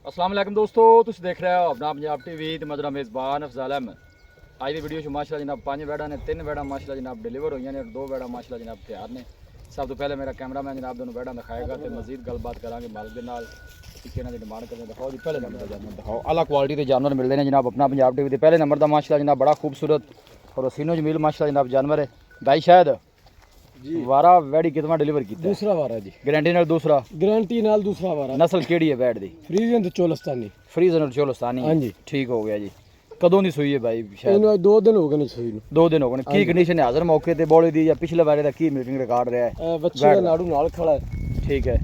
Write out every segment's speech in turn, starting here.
अस्सलाम वालेकुम दोस्तों, तुम देख रहे हो अपना पंजाब टीवी ते मजरा मेज़बान अफजाल अहमद। अज की वीडियो माशाल्लाह जनाब 5 वैड़ा ने 3 वैड़ा माशाल्लाह जनाब डिलीवर हुई ने और 2 वैड़ा माशाल्लाह जनाब तैयार ने। सब तो पहले मेरा कैमरामैन जनाब दोनों वैड़ा दिखाएगा तो मजीद गलबात करांगे मालिक के नाल कि इन्हां दी डिमांड करने दिखाओ जी। पहले नंबर का जानवर दिखाओ, आला क्वालिटी के जानवर मिलते हैं जनाब अपना पंजाब टीवी ते। पहले नंबर का माशाल्लाह जनाब बड़ा खूबसूरत और हसीनो जमील माशाल्लाह जनाब जानवर है। भाई शायद जी वारा वैड़ी कितना डिलीवर किया? दूसरा वारा जी, गारंटी नाल दूसरा। गारंटी नाल दूसरा वारा। नस्ल केड़ी है वैड़ दी? फ्रीजन ते चोलस्तानी। फ्रीजन और चोलस्तानी। हाँ जी, ठीक हो गया जी। कदों दी सूई है भाई? शायद ਇਹਨੂੰ ਅੱਜ 2 ਦਿਨ ਹੋ ਗਏ ਨੇ ਸੂਈ ਨੂੰ। 2 दिन हो गए। की कंडीशन है हाजिर मौके ते बॉडी दी या पिछले बारे दा की मिल्किंग रिकॉर्ड रहा है? ਬੱਚੇ ਦਾ ਨਾੜੂ ਨਾਲ ਖੜਾ ਹੈ। ठीक है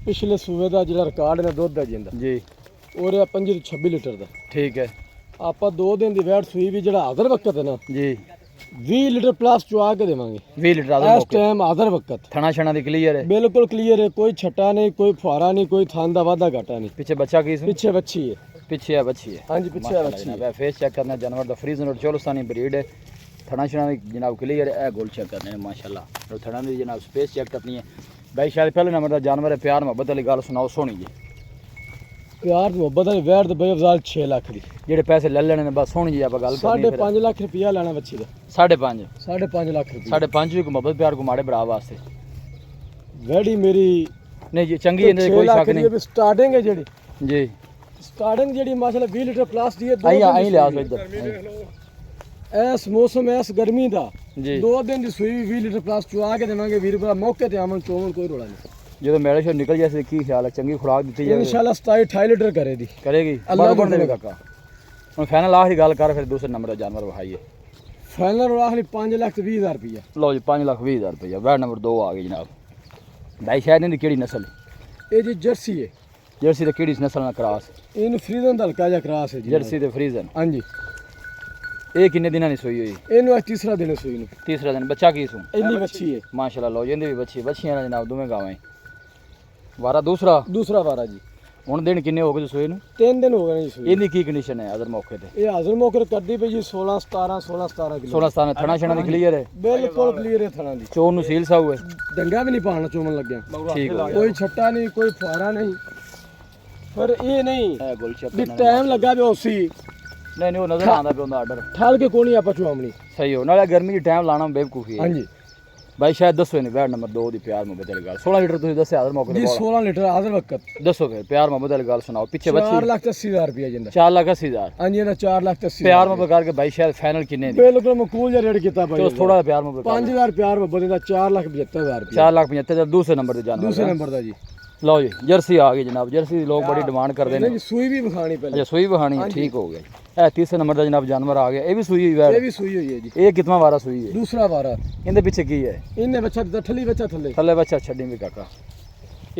ਪਿਛਲੇ ਸੂਏ ਦਾ ਜਿਹੜਾ ਰਿਕਾਰਡ ਨੇ ਦੁੱਧ ਦਾ ਜਿੰਦਾ जी, ਉਹ ਰਿਹਾ 25 ਤੋਂ 26 ਲੀਟਰ ਦਾ। ठीक है ਆਪਾਂ 2 ਦਿਨ ਦੀ ਵੈਟ ਸੂਈ ਵੀ ਜਿਹੜਾ ਹਾਜ਼ਰ ਵਕਤ ਹੈ ਨਾ जी। 20 ਲੀਟਰ ਪਲੱਸ ਚੁਆ ਕੇ ਦੇਵਾਂਗੇ 20 लीटर हाजिर ਇਸ मौके। ਟਾਈਮ ਹਾਜ਼ਰ ਵਕਤ थना शना दी क्लियर है? ਬਿਲਕੁਲ ਕਲੀਅਰ ਹੈ, ਕੋਈ ਛੱਟਾ ਨਹੀਂ, ਕੋਈ ਫੁਆਰਾ ਨਹੀਂ, ਕੋਈ ਥਾਂ ਦਾ ਵਾਧਾ ਘਾਟਾ ਨਹੀਂ। पीछे बच्चा की ਪਿੱਛੇ ਬੱਚੀ ਹੈ। पीछे है बच्ची है। ਹਾਂਜੀ ਪਿੱਛੇ ਆ ਬੱਚੀ ਹੈ। फेस चेक करना जानवर दा फ्रीजन और चोलस्तानी ब्रीड है। थना शना दी जनाब क्लियर है। ए गोल चेक करने माशाल्लाह और थना दी जनाब स्पेस चेक करनी है। भाई शायद पहले नंबर दा जानवर है। प्यार मोहब्बत वाली गल सुनाओ सोनी जी। ਪਿਆਰ ਮੁਹੱਬਤ ਵਾਲੀ ਵੈਟ ਦੇ ਬਈ ਅਫਜ਼ਾਲ 6 ਲੱਖ ਦੀ। जेडे पैसे ले लेने ने बस सोनी जी आप गल करनी है। 5.5 ਲੱਖ ਰੁਪਇਆ ਲੈਣਾ ਬੱਚੀ ਦਾ। 5.5 5.5 ਲੱਖ ਰੁਪਇਆ। 5.5 भी को मोहब्बत प्यार को माड़े भरा वास्ते ਵੈੜੀ ਮੇਰੀ नहीं जी चंगी है, कोई शक नहीं ਵੀ ਸਟਾਰਟਿੰਗ ਹੈ ਜਿਹੜੀ जी। ਸਟਾਰਟਿੰਗ ਜਿਹੜੀ ਮਾਸ਼ਾਅੱਲਾ 20 ਲੀਟਰ ਪਲੱਸ ਦੀ ਹੈ। आई लिया इधर ਇਸ ਮੌਸਮ ਇਸ ਗਰਮੀ ਦਾ जी। 2 ਦਿਨ ਦੀ ਸੂਈ 20 ਲੀਟਰ ਪਲੱਸ ਚੁਆ ਕੇ ਦੇਵਾਂਗੇ ਵੀਰ ਭਰਾ। ਮੌਕੇ ਤੇ ਆਮਨ ਚੋਵਨ ਕੋਈ ਰੋਲਾ ਨਹੀਂ। जो मेरे से निकल जैसे की ख्याल है? चंगी खुराक दी जाए ਇਨਸ਼ਾਅੱਲਾ 27-28 ਲੀਟਰ ਕਰੇ ਦੀ करेगी अल्लाह बराबर को देवे काका। हम फाइनल आखिरी गल कर फिर दूसरे नंबर का जानवर वहाइए। ਫਾਈਨਲ ਆਖਰੀ 5 ਲੱਖ ਤੇ 20,000 ਰੁਪਇਆ। लो जी 5,20,000 रुपया। वैड नंबर 2 आ गई जनाब। भाई शायद इनकी केड़ी नस्ल है? ਇਹ ਜੀ ਜਰਸੀ ਹੈ। जर्सी ते केड़ी नस्ल ना क्रॉस? ਇਹਨੂੰ ਫਰੀਜ਼ਨ ਦਾ ਹਲਕਾ ਜਿਹਾ ਕਰਾਸ ਹੈ ਜੀ। जर्सी ते फ्रीजन। ਹਾਂਜੀ, ये किन्ने दिना दी सोई हुई? ਇਹਨੂੰ ਅੱਜ ਤੀਸਰਾ ਦਿਨ ਹੈ ਸੂਈ ਨੂੰ। तीसरा दिन। बच्चा की सू? ਇੰਨੀ ਬੱਚੀ ਹੈ माशाल्लाह लो जिंदी भी बच्ची बच्चियां ना जनाब दोवें गावें। वारा दूसरा ਦੂਸਰਾ ਵਾਰਾ ਜੀ। हुन दिन किन्ने हो गए सोई नु? 3 ਦਿਨ ਹੋ ਗਏ ਨੇ ਜੀ ਸੂਈ। इनकी की कंडीशन है अदर मौके ते? ਇਹ ਹਾਜ਼ਰ ਮੌਕੇ ਕਰਦੀ ਪਈ ਜੀ 16-17 ਕਿਲੋ। 16 17 थना शना दी क्लियर है? ਬਿਲਕੁਲ ਕਲੀਅਰ ਹੈ ਥਣਾ ਦੀ। चोर नु सील सा हुए? ਡੰਗਾ ਵੀ ਨਹੀਂ ਪਾਣਾ ਚੋਮਨ ਲੱਗਿਆ। ठीक हो ਕੋਈ ਛੱਟਾ ਨਹੀਂ, ਕੋਈ ਫੁਆਰਾ ਨਹੀਂ। ਪਰ ਇਹ ਨਹੀਂ गया गोल चेक ਵੀ करना। ਟਾਈਮ ਲੱਗਾ ਵੀ ਉਸੀ नहीं नहीं वो नजर आंदा पे ओंदा आर्डर ਠਾਲ ਕੇ ਕੋਣੀ ਆਪਾਂ ਚੁਆਮਣੀ। सही हो नाले गर्मी दी टाइम लाना बेवकूफी है। ਹਾਂਜੀ भाई शायद दसो नहीं वैड नंबर 2 दी प्यार मोहब्बत वाली गल। 16 लीटर तुसीं दस्से आदर मौके ਜੀ ते 16 ਲੀਟਰ ਹਾਜ਼ਰ ਵਕਤ। दसो फिर प्यार मोहब्बत वाली गल सुनाओ। पीछे 4 बच्ची ਲੱਖ ਤੇ 80,000 ਰੁਪਇਆ ਜਿੰਦਾ। 4,80,000। ਹਾਂਜੀ ਇਹਦਾ 4 ਲੱਖ ਤੇ 80,000। प्यार मोहब्बत करके भाई शायद फाइनल किन्ने दी? ਬਿਲਕੁਲ ਮਕੂਲ ਜਿਹਾ ਰੇਟ ਕੀਤਾ ਭਾਈ। चलो थोड़ा सा प्यार मोहब्बत 5000 ਪਿਆਰ ਬੱਬਾ ਦਾ 4,75,000 ਰੁਪਇਆ। 4,75,000 दूसरे नंबर ते जानवर। ਦੂਸਰੇ ਨੰਬਰ ਦਾ ਜੀ। लो जी जर्सी आ गई जनाब। जर्सी दी लोग बड़ी डिमांड करते हैं। ਨਹੀਂ ਜੀ ਸੂਈ ਵੀ ਵਿਖਾਣੀ ਪਹਿਲੇ। अच्छा सुई बहानी है, ठीक हो गया। ए तीसरे नंबर का जनाब जानवर आ गया। ये भी सुई हुई ਇਹ वैड? ਵੀ ਸੂਈ ਹੋਈ ਹੈ ਜੀ। ये कितना वारा सुई है? ਦੂਸਰਾ ਵਾਰਾ। इनके पीछे की है? ਇਹਨੇ ਬੱਚਾ ਦਿੱਤਾ ਠੱਲੀ ਬੱਚਾ ਥੱਲੇ। थल्ले बच्चा छड़ी भी काका।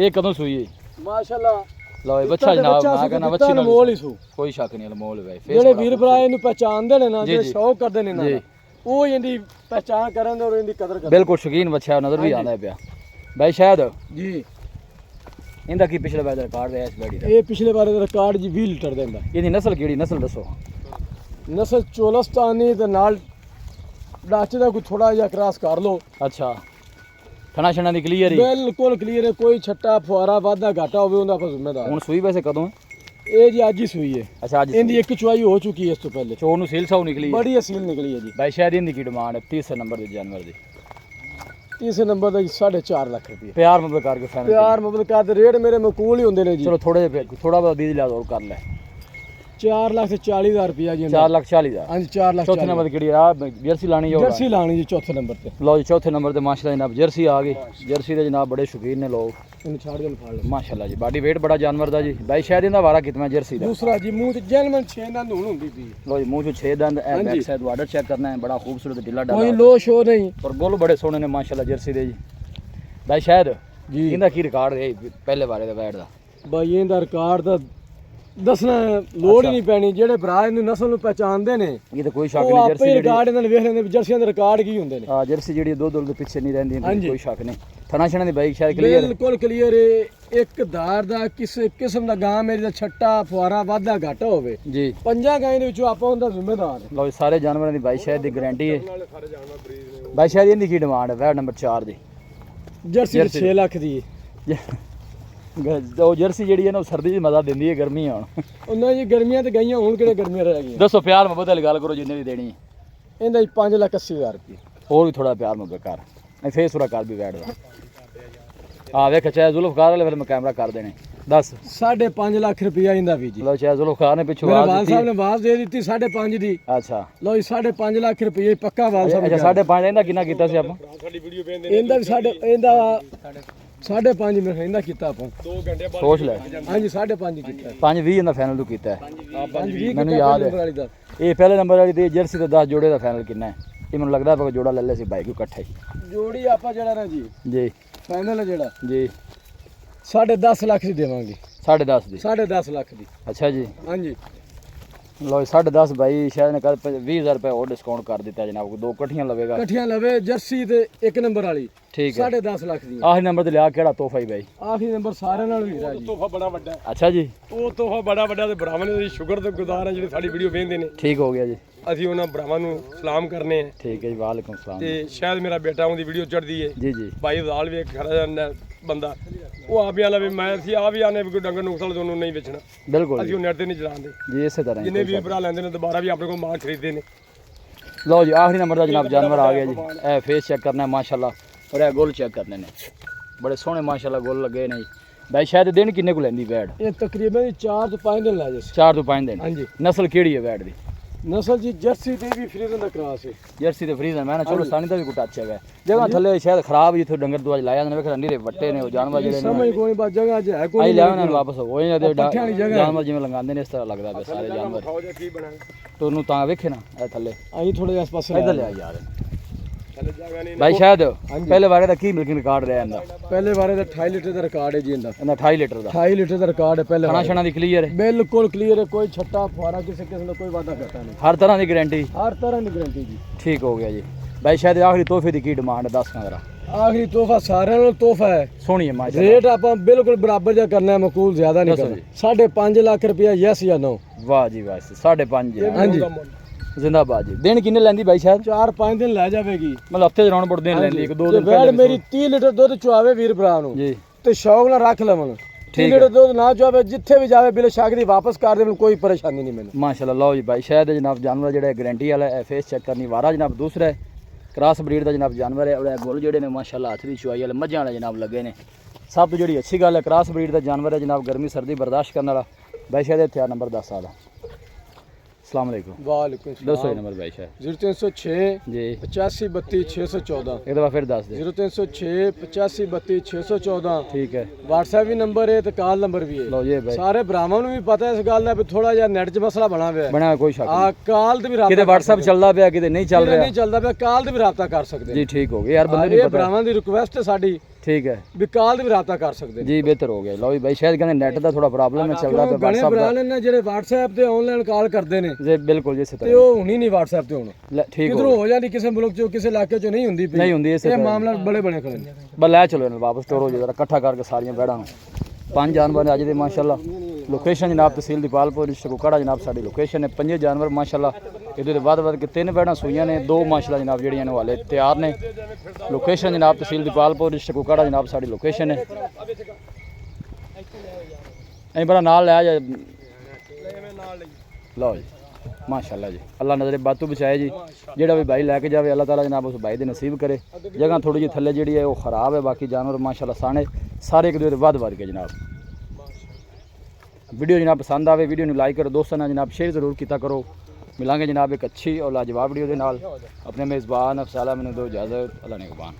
ये कदों सुई है? ਮਾਸ਼ਾਅੱਲਾ लो ये बच्चा जनाब मैं कहना बच्ची ना ਮੋਲ ਹੀ ਸੂ। कोई शक नहीं अनमोल है भाई। फेस ਜਿਹੜੇ बड़ा ਵੀਰ ਭਰਾ ਇਹਨੂੰ ਪਹਿਚਾਨਦੇ ਨੇ ਨਾ, ਜੀ, ਜਿਹੜੇ ਜੀ। ਸ਼ੌਕ ਕਰਦੇ ਨੇ ਨਾ, ਜੀ। ਉਹ ਇਹਦੀ ਪਹਿਚਾਨ ਕਰਨ ਦੇ ਔਰ ਇਹਦੀ ਕਦਰ ਕਰਦੇ। बिल्कुल शौकीन बच्चा है, नजर भी आंदा है पिया। भाई शायद ਜੀ इंदा की पिछले बार रिकॉर्ड है इस बैडी दा? ਇਹ ਪਿਛਲੇ ਬਾਰੇ ਦਾ ਰਿਕਾਰਡ ਜੀ 20 ਲੀਟਰ ਦਿੰਦਾ। ਇਹਦੀ ਨਸਲ ਕਿਹੜੀ? ਨਸਲ ਦੱਸੋ। ਨਸਲ ਚੋਲਸਤਾਨੀ ਦੇ ਨਾਲ ਡਾਚੇ ਦਾ ਕੋਈ ਥੋੜਾ ਜਿਹਾ ਕ੍ਰਾਸ ਕਰ ਲੋ। ਅੱਛਾ ਥਣਾ ਛਣਾ ਦੀ ਕਲੀਅਰ ਹੀ? ਬਿਲਕੁਲ ਕਲੀਅਰ ਹੈ। ਕੋਈ ਛੱਟਾ ਫੁਆਰਾ ਵਾਧਾ ਘਾਟਾ ਹੋਵੇ ਉਹਦਾ ਆਪਾਂ ਜ਼ਿੰਮੇਦਾਰ। ਹੁਣ ਸੂਈ ਵੈਸੇ ਕਦੋਂ ਹੈ? ਇਹ ਜੀ ਅੱਜ ਹੀ ਸੂਈ ਹੈ। ਅੱਛਾ ਅੱਜ ਇਹਦੀ ਇੱਕ ਚੁਆਈ ਹੋ ਚੁੱਕੀ ਹੈ ਇਸ ਤੋਂ ਪਹਿਲੇ। ਚੋਰ ਨੂੰ ਸੀਲ ਸਾਉ ਨਿਕਲੀ ਹੈ? ਬੜੀ ਅਸੀਲ ਨਿਕਲੀ ਹੈ ਜੀ। ਭਾਈ ਸ਼ਾਇਦ ਇਹਦੀ ਕੀ ਡਿਮਾਂਡ ਹੈ? ਤੀਸਰੇ ਨੰਬਰ ਦੇ ਜਾਨਵਰ ਦੀ ਤੀਸਰੇ ਨੰਬਰ ਦਾ ਜੀ 4.5 ਲੱਖ ਰੁਪਏ। ਪਿਆਰ ਮੁਹੱਬਤ ਕਰਕੇ ਫਾਈਨਲ? ਪਿਆਰ ਮੁਹੱਬਤ ਕਰਦੇ ਰੇਟ ਮੇਰੇ ਮਕੂਲ ਹੀ ਹੁੰਦੇ ਨੇ ਜੀ। ਚਲੋ ਥੋੜਾ ਜਿਹਾ ਥੋੜਾ ਬਹੁਤ ਦੀ ਲਿਆ ਹੋਰ ਕਰ ਲੈ। 4,40,000 ਰੁਪਇਆ ਜੀ। 4,40,000। ਹਾਂਜੀ 4 ਚੌਥੇ ਨੰਬਰ ਤੇ ਕਿਹੜੀ ਆ ਜਰਸੀ ਲਾਣੀ ਹੋਗਾ? ਜਰਸੀ ਲਾਣੀ ਜੀ ਚੌਥੇ ਨੰਬਰ ਤੇ। ਲਓ ਜੀ ਚੌਥੇ ਨੰਬਰ ਤੇ ਮਾਸ਼ਾਅੱਲਾ ਜਨਾਬ ਜਰਸੀ ਆ ਗਈ। ਜਰਸੀ ਦੇ ਜਨਾਬ ਬੜੇ ਸ਼ੌਕੀਨ ਨੇ ਲੋਕ ਇਹਨੂੰ ਛੱਡ ਦੇ ਫੜ ਲੈ। ਮਾਸ਼ਾਅੱਲਾ ਜੀ। ਬਾਡੀ weight ਬੜਾ ਜਾਨਵਰ ਦਾ ਜੀ। ਭਾਈ ਸ਼ਾਇਦ ਇਹਦਾ ਵਾਰਾ ਕਿਤਨਾ ਜਰਸੀ ਦਾ? ਦੂਸਰਾ ਜੀ ਮੂੰਹ ਤੇ ਜੈਨਮਨ 6 ਦੰਦ ਹੁਣ ਹੁੰਦੀ ਪਈ। लो जी मुंह जो 6 दंद है। हाँ बैक जी। साइड वाटर चेक करना है। बड़ा खूबसूरत ढीला ਕੋਈ डाला ਲੋ ਸ਼ੋ ਨਹੀਂ और गोल बड़े सोने ने माशाल्लाह जर्सी दे जी। भाई शायद ਜੀ। इंदा की रिकॉर्ड है पहले बारे दा वैट दा? ਬਾਈ ਇਹਦਾ ਰਿਕਾਰਡ ਤਾਂ ਦੱਸਣਾ ਲੋੜ ਹੀ ਨਹੀਂ ਪੈਣੀ। ਜਿਹੜੇ ਭਰਾ ਇਹਨੂੰ ਨਸਲ ਨੂੰ ਪਹਿਚਾਨਦੇ ਨੇ ये तो कोई शक ਉਹ नहीं। ਆਪੇ जर्सी ਰਿਕਾਰਡ ਇਹਨਾਂ ਨੇ ਵੇਖ ਲੈਂਦੇ ਵੀ ਜਰਸੀਆਂ ਦੇ ਰਿਕਾਰਡ ਕੀ ਹੁੰਦੇ ਨੇ। हां जर्सी जेडी दो दो पीछे नहीं रहंदी हाँ जी। कोई शक नहीं। थना छना दी बाइक शायद क्लियर है? ਬਿਲਕੁਲ ਕਲੀਅਰ ਹੈ। ਇੱਕ ਧਾਰ ਦਾ ਕਿਸੇ ਕਿਸਮ ਦਾ ਗਾਂ ਮੇਰੀ ਦਾ ਛੱਟਾ ਫੁਆਰਾ ਵਾਧਾ ਘਾਟਾ ਹੋਵੇ। जी ਪੰਜਾਂ ਗਾਂ ਦੇ ਵਿੱਚੋਂ ਆਪਾਂ ਉਹਦਾ ਜ਼ਿੰਮੇਦਾਰ ਹੈ। लो सारे जानवरों दी भाई शायद दी गारंटी है। भाई शायद इंदी की डिमांड है वैट नंबर 4 दी? ਜਰਸੀ 6 ਲੱਖ ਦੀ ਹੈ। ਉਹ ਜਰਸੀ ਜਿਹੜੀ ਹੈ ਨਾ ਉਹ ਸਰਦੀ 'ਚ ਮਜ਼ਾ ਦਿੰਦੀ ਹੈ, ਗਰਮੀ ਹੁਣ ਉਹਨਾਂ ਜੀ ਗਰਮੀਆਂ ਤੇ ਗਈਆਂ, ਹੁਣ ਕਿਹੜੇ ਗਰਮੀਆਂ ਰਹਿ ਗਈਆਂ। ਦੱਸੋ ਪਿਆਰ ਮੁਹੱਬਤ ਵਾਲੀ ਗੱਲ ਕਰੋ ਜਿੰਨੇ ਵੀ ਦੇਣੀ ਹੈ। ਇਹਦਾ ਜੀ 5,80,000 ਰੁਪਏ। ਹੋਰ ਵੀ ਥੋੜਾ ਪਿਆਰ ਮੁਹੱਬਤ ਕਰ, ਨਹੀਂ ਫੇਸ ਥੋੜਾ ਕਰ ਵੀ ਬੈਠਦਾ। ਆ ਵੇਖ ਚਾਹੇ ਜ਼ੁਲਫਕਾਰ ਵਾਲੇ ਫਿਰ ਮੈਂ ਕੈਮਰਾ ਕਰ ਦੇਣੇ। ਦੱਸ 5.5 ਲੱਖ ਰੁਪਇਆ ਇਹਦਾ ਵੀ ਜੀ। ਲੋ ਚਾਹੇ ਜ਼ੁਲਫਕਾਰ ਨੇ ਪਿੱਛੋਂ ਮੇਰੇ ਆਵਾਜ਼ ਵਾਲ ਦਿੱਤੀ। ਸਾਹਿਬ ਨੇ ਆਵਾਜ਼ ਦੇ ਦਿੱਤੀ 5.5 ਦੀ। ਅੱਛਾ ਲੋ ਜੀ 5.5 ਲੱਖ ਰੁਪਏ ਪੱਕਾ ਵਾਲ ਸਾਹਿਬ। ਅੱਛਾ 5.5 ਇਹਦਾ ਕਿੰਨਾ ਕੀਤਾ ਸੀ ਆਪਾਂ? ਇਹਦਾ ਵੀ ਇਹਦਾ 5.5 ਮੈਂ ਇਹਦਾ ਕੀਤਾ ਆਪਾਂ 2 ਘੰਟੇ ਬਾਅਦ। ਸੋਚ ਲੈ। ਹਾਂਜੀ 5.5 ਕੀਤਾ। 5.20 ਇਹਦਾ ਫਾਈਨਲ ਤੂੰ ਕੀਤਾ ਹੈ। 5.20 ਮੈਨੂੰ ਯਾਦ ਹੈ। ਇਹ ਪਹਿਲੇ ਨੰਬਰ ਵਾਲੀ ਤੇ ਜਰਸੀ ਤੇ 10 ਜੋੜੇ ਦਾ ਫਾਈਨਲ ਕਿੰਨਾ ਹੈ? ਇਹ ਮੈਨੂੰ ਲੱਗਦਾ ਆਪਾਂ ਜੋੜਾ ਲੈ ਲਿਆ ਸੀ ਬਾਈ ਕੋ ਇਕੱਠਾ ਹੀ। ਜੋੜੀ ਆਪਾਂ ਜਿਹੜਾ ਨਾ ਜੀ ਜੀ ਫਾਈਨਲ ਜਿਹੜਾ ਜੀ 10.5 ਲੱਖ ਦੀ ਦੇਵਾਂਗੇ। 10.5 ਦੀ? 10.5 ਲੱਖ ਦੀ। ਅੱਛਾ ਜੀ ਹਾਂਜੀ ਲੋ 10.5 ਭਾਈ ਸ਼ਾਇਦ ਨੇ ਕੱਲ 20,000 ਰੁਪਏ ਹੋਰ ਡਿਸਕਾਊਂਟ ਕਰ ਦਿੱਤਾ ਜਨਾਬ ਕੋ। ਦੋ ਇਕੱਠੀਆਂ ਲਵੇਗਾ। ਇਕੱਠੀਆਂ ਲਵੇ ਜਰਸੀ ਤੇ 1 ਨੰਬਰ ਵਾਲੀ। ਠੀਕ ਹੈ 10.5 ਲੱਖ ਦੀ। ਆਖਰੀ ਨੰਬਰ ਤੇ ਲਿਆ ਕਿਹੜਾ ਤੋਹਫਾ ਹੀ ਬਾਈ? ਆਖਰੀ ਨੰਬਰ ਸਾਰਿਆਂ ਨਾਲ ਵੀਰਾ ਜੀ। ਤੋਹਫਾ ਬੜਾ ਵੱਡਾ। ਅੱਛਾ ਜੀ ਉਹ ਤੋਹਫਾ ਬੜਾ ਵੱਡਾ ਤੇ ਭਰਾਵਾਂ ਨੇ ਸ਼ੁਕਰ ਤੇ ਗੁਜ਼ਾਰ ਹੈ ਜਿਹੜੇ ਸਾਡੀ ਵੀਡੀਓ ਵੇਖਦੇ ਨੇ। ਠੀਕ ਹੋ ਗਿਆ ਜੀ। ਅਸੀਂ ਉਹਨਾਂ ਭਰਾਵਾਂ ਨੂੰ ਸਲਾਮ ਕਰਨੇ ਆ। ਠੀਕ ਹੈ ਜੀ ਵਾਲੇਕੁਮ ਸਲਾਮ। ਤੇ ਸ਼ਾਇਦ ਮੇਰਾ ਬੇਟਾ ਉਹਦੀ ਵੀਡੀਓ ਚੜਦੀ ਹੈ ਜੀ ਜੀ ਭਾਈ ਜ਼ਾਲ ਵੀ ਇੱਕ ਖਰਾ ਜਾਂਦਾ ਬੰਦਾ, ਉਹ ਆਪ ਹੀ ਆਲਾ ਵੀ ਮੈਂ ਅਸੀਂ ਆ ਵੀ ਆਨੇ ਵੀ ਕੋਈ ਡੰਗਰ ਨੁਕਸਾਨ ਦੋਨੋਂ ਨਹੀਂ ਵੇਚਣਾ। ਬਿਲਕੁਲ ਅਸੀਂ ਉਹ ਨੈਟ ਤੇ ਨਹੀਂ ਚਲਾਉਂਦੇ। ਜੀ ਇਸੇ ਤਰ੍ਹਾਂ ਜਿੰਨੇ ਵੀ ਭਰਾ ਲੈਂਦੇ ਨੇ ਦੁਬਾਰਾ ਵੀ ਆਪਣੇ ਕੋਲ ਮਾਲ ਖਰੀਦਦੇ ਨੇ। ਲਓ ਜੀ ਆਖਰੀ ਨੰਬਰ ਦਾ ਜਨਾਬ ਜਾਨਵਰ ਆ ਗਿਆ ਜੀ। ਇਹ ਫੇਸ ਚੈੱਕ ਕਰਨਾ ਹੈ ਮਾਸ਼ਾਅੱਲਾ, ਔਰ ਇਹ ਗੋਲ ਚੈੱਕ ਕਰਨੇ ਨੇ, ਬੜੇ ਸੋਹਣੇ ਮਾਸ਼ਾਅੱਲਾ ਗੋਲ ਲੱਗੇ ਨੇ ਜੀ। ਬਾਈ ਸ਼ਾਇਦ ਦਿਨ ਕਿੰਨੇ ਕੁ ਲੈਂਦੀ ਵੈੜ? ਇਹ ਤਕਰੀਬਨ 4 ਤੋਂ 5 ਦਿਨ ਲੈ ਜਾਏ। 4 ਤੋਂ 5 ਦਿਨ। ਹਾਂਜੀ ਨਸਲ ਕਿਹੜੀ ਹੈ ਵੈੜ ਦੀ? ਨਸਲ ਜੀ ਜਰਸੀ ਤੇ ਵੀ ਫਰੀਜ਼ਨ ਦਾ ਕਰਾਸ ਹੈ। ਜਰਸੀ ਤੇ ਫਰੀਜ਼ਨ ਮੈਂ ਨਾ ਚਲੋ ਸਾਨੀ ਦਾ ਵੀ ਕੋਈ ਟੱਚ ਹੈਗਾ। ਜਗ੍ਹਾ ਥੱਲੇ ਸ਼ਾਇਦ ਖਰਾਬ ਜਿੱਥੇ ਡੰਗਰ ਤੋਂ ਅੱਜ ਲਾਇਆ ਨੇ ਵੇਖ ਨੀਰੇ ਵੱਟੇ ਨੇ ਉਹ ਜਾਨਵਰ ਜਿਹੜੇ ਨੇ। ਸਮਝ ਕੋਈ ਬਾ ਜਗ੍ਹਾ ਅੱਜ ਹੈ ਕੋਈ ਆਈ ਲਿਆ ਉਹਨਾਂ ਨੂੰ ਵਾਪਸ ਉਹ ਇਹਨਾਂ ਦੇ ਪੱਠਿਆਂ ਵਾਲੀ ਜਗ੍ਹਾ ਜਾਨਵਰ ਜਿਵੇਂ ਲੰਗਾਉਂਦੇ ਨੇ ਇਸ ਤਰ੍ਹਾਂ ਲੱਗਦਾ ਪਿਆ ਸਾਰੇ ਜਾਨਵਰ। ਤੁਹਾਨੂੰ ਤਾਂ ਵੇਖੇ ਨਾ ਇਹ ਥੱਲੇ ਅਸੀਂ ਥੋੜੇ ਜਿਹਾ ਇਸ ਪਾਸੇ ਇੱਧਰ ਲਿਆ ਯਾਰ ਭਾਈ। ਸ਼ਾਇਦ ਪਹਿਲੇ ਵਾਰੇ ਦਾ ਕੀ ਮਿਲਕਿੰਗ ਰਿਕਾਰਡ ਰਿਹਾ ਇਹਦਾ? ਪਹਿਲੇ ਵਾਰੇ ਦਾ 28 ਲੀਟਰ ਦਾ ਰਿਕਾਰਡ ਹੈ ਜੀ ਇਹਦਾ। 28 ਲੀਟਰ ਦਾ 28 ਲੀਟਰ ਦਾ ਰਿਕਾਰਡ ਹੈ ਪਹਿਲੇ ਖਾਣਾ ਛਣਾ ਦੀ ਕਲੀਅਰ ਹੈ? ਬਿਲਕੁਲ ਕਲੀਅਰ ਹੈ, ਕੋਈ ਛੱਟਾ ਫੁਆਰਾ ਕਿਸੇ ਕਿਸਮ ਦਾ ਕੋਈ ਵਾਧਾ ਘਾਟਾ ਨਹੀਂ। ਹਰ ਤਰ੍ਹਾਂ ਦੀ ਗਾਰੰਟੀ? ਹਰ ਤਰ੍ਹਾਂ ਦੀ ਗਾਰੰਟੀ ਜੀ। ਠੀਕ ਹੋ ਗਿਆ ਜੀ ਭਾਈ। ਸ਼ਾਇਦ ਆਖਰੀ ਤੋਹਫੇ ਦੀ ਕੀ ਡਿਮਾਂਡ ਹੈ? 10 15 ਆਖਰੀ ਤੋਹਫਾ ਸਾਰਿਆਂ ਨੂੰ ਤੋਹਫਾ ਹੈ। ਸੋਹਣੀ ਹੈ ਮਾਸ਼ਾਅੱਲਾ। ਰੇਟ ਆਪਾਂ ਬਿਲਕੁਲ ਬਰਾਬਰ ਜਿਹਾ ਕਰਨਾ ਹੈ, ਮਕੂਲ ਜ਼ਿਆਦਾ ਨਹੀਂ ਕਰਨਾ। 5.5 ਲੱਖ ਰੁਪਇਆ ਯੈਸ ਜਾਂ ਨੋ? ਵਾਹ ਜੀ ਵਾਹ 5.5 ਹਾਂਜੀ ਜ਼ਿੰਦਾਬਾਦ ਜੀ। ਦਿਨ ਕਿੰਨੇ ਲੈਂਦੀ ਬਾਈ? ਸ਼ਾਇਦ 4-5 ਦਿਨ ਲੈ ਜਾਵੇਗੀ। ਮਤਲਬ ਹਫਤੇ ਚ ਰਾਉਣ ਬੁੜ ਦਿਨ ਲੈਂਦੀ, 1-2 ਦਿਨ ਵੈੜ ਮੇਰੀ 30 ਲੀਟਰ ਦੁੱਧ ਚੁਆਵੇ ਵੀਰ ਭਰਾ ਨੂੰ ਜੀ ਤੇ ਸ਼ੌਕ ਨਾਲ ਰੱਖ ਲਵਣ। 30 ਲੀਟਰ ਦੁੱਧ ਨਾ ਚੁਆਵੇ ਜਿੱਥੇ ਵੀ ਜਾਵੇ ਬਿਲੇ ਸ਼ੱਕ ਦੀ ਵਾਪਸ ਕਰ ਦੇਣ, ਕੋਈ ਪਰੇਸ਼ਾਨੀ ਨਹੀਂ ਮੈਨੂੰ। ਮਾਸ਼ਾਅੱਲਾ। ਲਓ ਜੀ ਭਾਈ ਸ਼ਾਇਦ ਜਨਾਬ ਜਾਨਵਰ ਜਿਹੜਾ ਗਾਰੰਟੀ ਵਾਲਾ ਹੈ, ਫੇਸ ਚੈੱਕ ਕਰਨੀ ਵਾਰਾ ਜਨਾਬ ਦੂਸਰਾ ਹੈ, ਕ੍ਰਾਸ ਬਰੀਡ ਦਾ ਜਨਾਬ ਜਾਨਵਰ ਹੈ। ਔਰ ਗੁੱਲ ਜਿਹੜੇ ਨੇ ਮਾਸ਼ਾਅੱਲਾ ਹੱਥ ਦੀ ਚੁਆਈ ਵਾਲੇ ਮੱਝਾਂ ਵਾਲੇ ਜਨਾਬ ਲੱਗੇ ਨੇ। ਸਭ ਤੋਂ ਜਿਹੜੀ ਅੱਛੀ ਗੱਲ ਹੈ ਕ੍ਰਾਸ ਬਰੀਡ ਦਾ ਜਾਨਵਰ ਹੈ ਜਨਾਬ, ਗਰਮੀ ਸਰਦੀ ਬਰਦਾਸ਼ਤ ਕਰਨ ਵਾਲਾ। ਭਾਈ ਸ਼ਾਇਦ ਇੱਥੇ ਨੰਬਰ 10 ਆ। अस्सलाम वालेकुम। वालेकुम सलाम। दसो नंबर भाई शायद 0306 जी 85 32 614। एक दफ़ा फिर दस दे। 0306 85 32 614। ठीक है। WhatsApp भी नंबर है तो कॉल नंबर भी है। लो ये भाई सारे भरावां ਨੂੰ ਵੀ ਪਤਾ ਇਸ ਗੱਲ ਦਾ ਵੀ ਥੋੜਾ ਜਿਹਾ ਨੈਟ 'ਚ ਮਸਲਾ ਬਣਾ ਹੋਇਆ ਹੈ। बना कोई शक ਆ ਕਾਲ ਤੇ ਵੀ ਰਾਬਤਾ किते WhatsApp चलदा पिया किते नहीं चल रहा ਨਹੀਂ ਚੱਲਦਾ ਪਿਆ, ਕਾਲ ਤੇ ਵੀ ਰਾਬਤਾ ਕਰ ਸਕਦੇ जी। ठीक हो गया यार, बंदे ਇਹ नहीं पता। ਭਰਾਵਾਂ ਦੀ ਰਿਕੁਐਸਟ ਹੈ ਸਾਡੀ ठीक है ਵੀ ਕਾਲ ਤੇ ਵੀ ਰਾਬਤਾ ਕਰ ਸਕਦੇ ਨੇ। जी बेहतर हो गया। लो भाई शायद कहंदे नेट दा थोड़ा प्रॉब्लम है चलदा पे ਗਣੇ WhatsApp ਭਰਾ दा। ਨੇ ਨਾ ਜਿਹੜੇ WhatsApp ਤੇ ਆਨਲਾਈਨ ਕਾਲ ਕਰਦੇ ਨੇ जी बिल्कुल जी इसी ਤੇ तरह ਉਹ ਹੁਣੀ ਨਹੀਂ WhatsApp ਤੇ ਹੁਣ ठीक हो ਕਿਧਰੋਂ ਹੋ ਜਾਂਦੀ, ਕਿਸੇ ਮੁਲਕ 'ਚੋਂ ਕਿਸੇ ਇਲਾਕੇ 'ਚੋਂ ਨਹੀਂ ਹੁੰਦੀ ਪਈ। नहीं हुंदी इसी ਇਹ तरह। ਮਾਮਲਾ ਬੜੇ ਬਣੇ ਖੜੇ ਨੇ। बस ले चलो इन्हें वापस स्टोर हो जरा इकट्ठा करके सारियां बैड़ा नूं। 5 जानवर ने अज दे माशाअल्लाह। लोकेशन जनाब तहसील दीपालपुर डिस्ट्रिक्ट कोकड़ा जनाब साडी लोकेशन है। 5 जानवर माशाअल्लाह इहदे ते वध के 3 बैड़ा सूईयां ने, 2 माशाअल्लाह जनाब ਜਿਹੜੀਆਂ ਨੇ ਹਾਲੇ ਤਿਆਰ ਨੇ। लोकेशन जनाब तहसील दीपालपुर डिस्ट्रिक्ट कोकड़ा जनाब साडी लोकेशन है। ऐ बड़ा नाल ले जा लो जी माशाअल्लाह जी। अल्लाह नज़रे बातू बचाए जी। ਜਿਹੜਾ भी भाई लैके जाए अल्लाह ताला जनाब उस भाई दे नसीब करे। जगह थोड़ी जी थल्ले जी है वो खराब है, बाकी जानवर माशाअल्लाह साने सारे एक दूसरे वध के जनाब। वीडियो जनाब पसंद आवे वीडियो ਨੂੰ लाइक करो, दोस्तों ਨਾਲ जनाब शेयर जरूर किया करो। मिलांगे जनाब एक अच्छी और लाजवाब वीडियो के नाल। अपने मेज़बान अफसाला मैंने दो इजाज़त। अल्लाह ने कुर्बान।